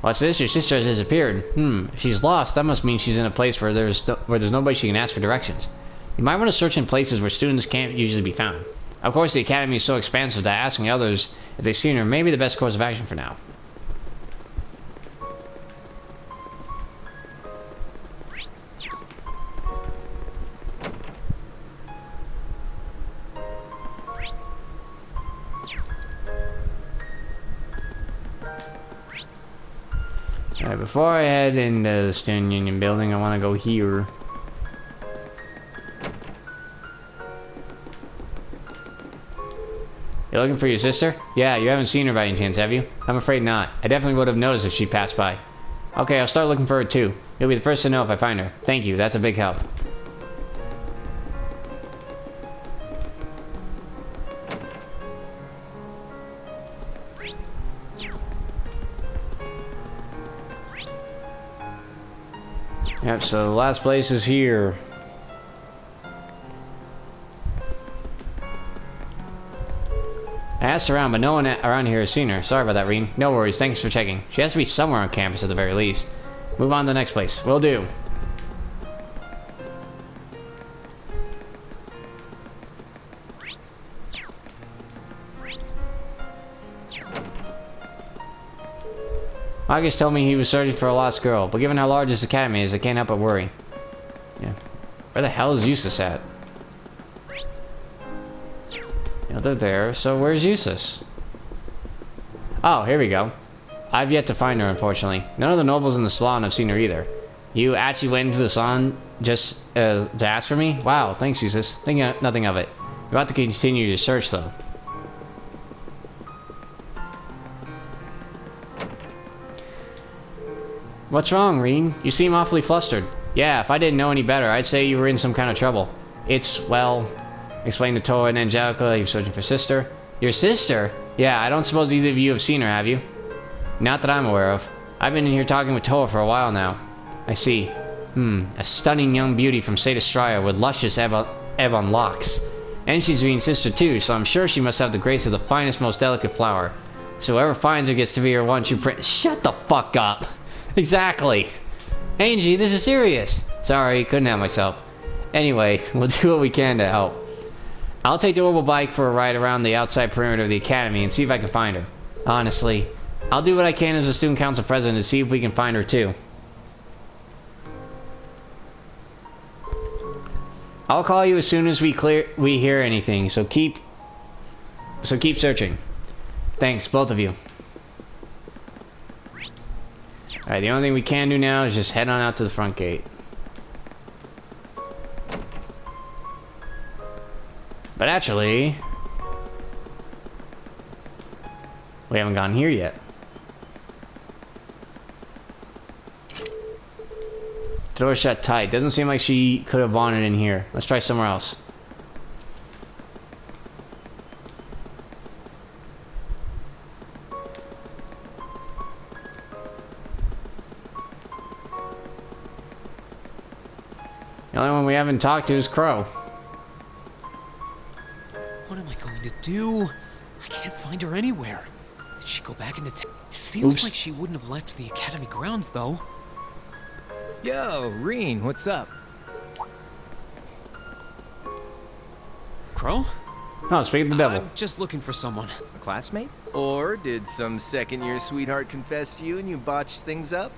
What's this? Your sister has disappeared. If she's lost, that must mean she's in a place where there's nobody she can ask for directions. You might want to search in places where students can't usually be found. Of course, the academy is so expansive that asking others if they've seen her may be the best course of action for now. Alright, before I head into the Student Union building, I want to go here. You're looking for your sister? Yeah, you haven't seen her by any chance, have you? I'm afraid not. I definitely would have noticed if she passed by. Okay, I'll start looking for her too. You'll be the first to know if I find her. Thank you, that's a big help. Yep, so the last place is here. I asked around, but no one around here has seen her. Sorry about that, Rean. No worries, thanks for checking. She has to be somewhere on campus at the very least. Move on to the next place. Will do. August told me he was searching for a lost girl, but given how large this academy is, I can't help but worry. Yeah. Where the hell is Eustace at? You know, they're there, so where's Eustace? Oh, here we go. I've yet to find her, unfortunately. None of the nobles in the salon have seen her either. You actually went into the salon just to ask for me? Wow, thanks, Eustace. Think nothing of it. You're about to continue your search, though. What's wrong, Rean? You seem awfully flustered. Yeah, if I didn't know any better, I'd say you were in some kind of trouble. It's, well... Explained to Toa and Angelica you're searching for sister. Your sister? Yeah, I don't suppose either of you have seen her, have you? Not that I'm aware of. I've been in here talking with Toa for a while now. I see. A stunning young beauty from State Estraya with luscious ebon locks. And she's Rean's sister too, so I'm sure she must have the grace of the finest, most delicate flower. So whoever finds her gets to be her one true prince. Shut the fuck up! Exactly! Angie, this is serious! Sorry, couldn't help myself. Anyway, we'll do what we can to help. I'll take the orbital bike for a ride around the outside perimeter of the academy and see if I can find her. Honestly, I'll do what I can as a student council president to see if we can find her too. I'll call you as soon as we hear anything, so keep searching. Thanks, both of you. Alright, the only thing we can do now is just head on out to the front gate. But actually... we haven't gone here yet. The door's shut tight. Doesn't seem like she could have wanted in here. Let's try somewhere else. The only one we haven't talked to is Crow. What am I going to do? I can't find her anywhere. Did she go back into town? It feels like she wouldn't have left the academy grounds, though. Yo, Rean, what's up? Crow? Oh, speak of the devil. I'm just looking for someone. A classmate? Or did some second-year sweetheart confess to you and you botched things up?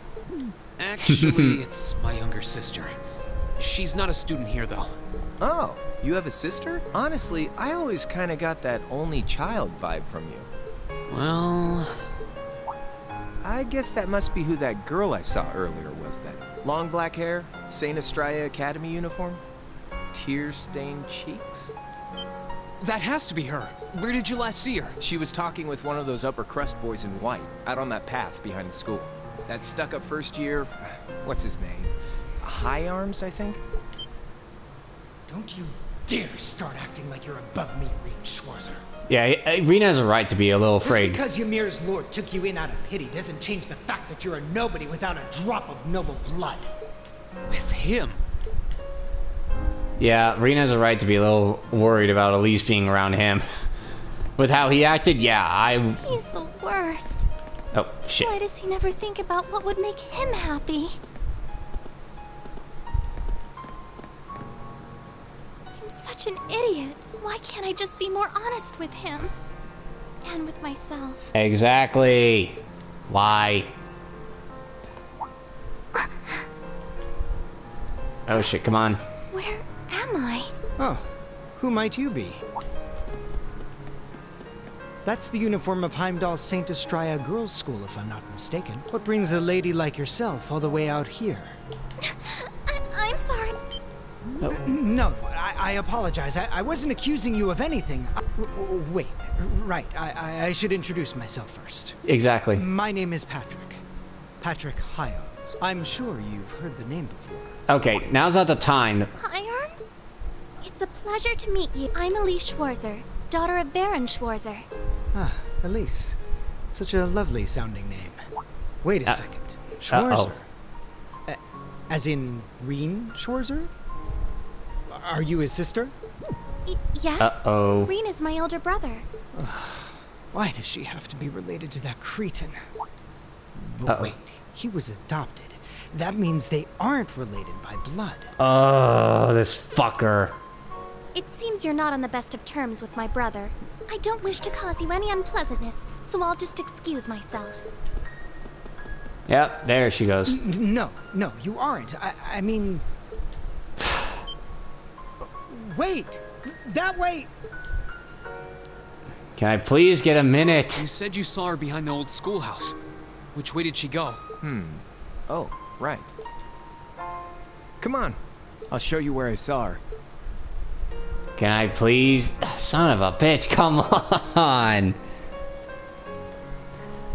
Actually, it's my younger sister. She's not a student here, though. Oh, you have a sister? Honestly, I always kind of got that only child vibe from you. Well... I guess that must be who that girl I saw earlier was then. Long black hair, St. Estraya Academy uniform, tear-stained cheeks. That has to be her. Where did you last see her? She was talking with one of those upper crust boys in white, out on that path behind the school. That stuck-up first year... what's his name? High Arms, I think? Don't you dare start acting like you're above me, Rean Schwarzer. Yeah, Rean has a right to be a little afraid. Just because Ymir's lord took you in out of pity doesn't change the fact that you're a nobody without a drop of noble blood. With him? Yeah, Rean has a right to be a little worried about Elise being around him. With how he acted, yeah, He's the worst. Oh, shit. Why does he never think about what would make him happy? I'm such an idiot. Why can't I just be more honest with him? And with myself. Exactly. Why? Oh shit, come on. Where am I? Oh, who might you be? That's the uniform of Heimdall's St. Estraya Girls' School, if I'm not mistaken. What brings a lady like yourself all the way out here? I'm sorry. No, I apologize. I wasn't accusing you of anything. Wait, right. I should introduce myself first. Exactly. My name is Patrick. Patrick Hyams. I'm sure you've heard the name before. Okay, now's not the time. Hi, Arndt. It's a pleasure to meet you. I'm Elise Schwarzer, daughter of Baron Schwarzer. Ah, Elise. Such a lovely sounding name. Wait a second. Schwarzer? As in Rean Schwarzer? Are you his sister? Yes. Uh-oh. Rean is my older brother. Why does she have to be related to that cretin? But wait, he was adopted. That means they aren't related by blood. Oh, this fucker. It seems you're not on the best of terms with my brother. I don't wish to cause you any unpleasantness, so I'll just excuse myself. Yep, there she goes. No, you aren't. I mean... Wait! That way! Can I please get a minute? You said you saw her behind the old schoolhouse. Which way did she go? Oh, right. Come on. I'll show you where I saw her. Can I please? Son of a bitch, come on.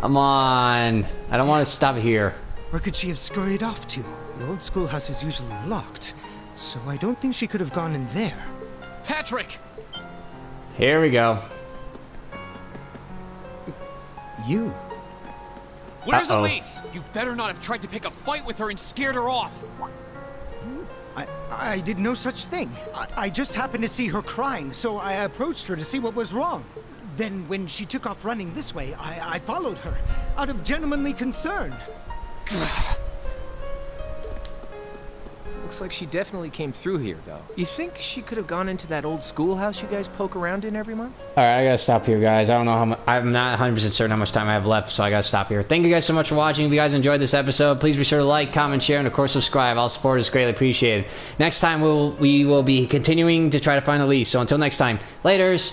Come on. I don't want to stop here. Where could she have scurried off to? The old schoolhouse is usually locked, so I don't think she could have gone in there. Patrick! Here we go. You? Where's Uh-oh. Elise? You better not have tried to pick a fight with her and scared her off. I did no such thing. I just happened to see her crying, so I approached her to see what was wrong. Then when she took off running this way, I followed her, out of gentlemanly concern. Looks like she definitely came through here, though. You think she could have gone into that old schoolhouse you guys poke around in every month? Alright, I gotta stop here, guys. I don't know how much... I'm not 100% certain how much time I have left, so I gotta stop here. Thank you guys so much for watching. If you guys enjoyed this episode, please be sure to like, comment, share, and of course subscribe. All support is greatly appreciated. Next time, we will be continuing to try to find Elise. So until next time, laters!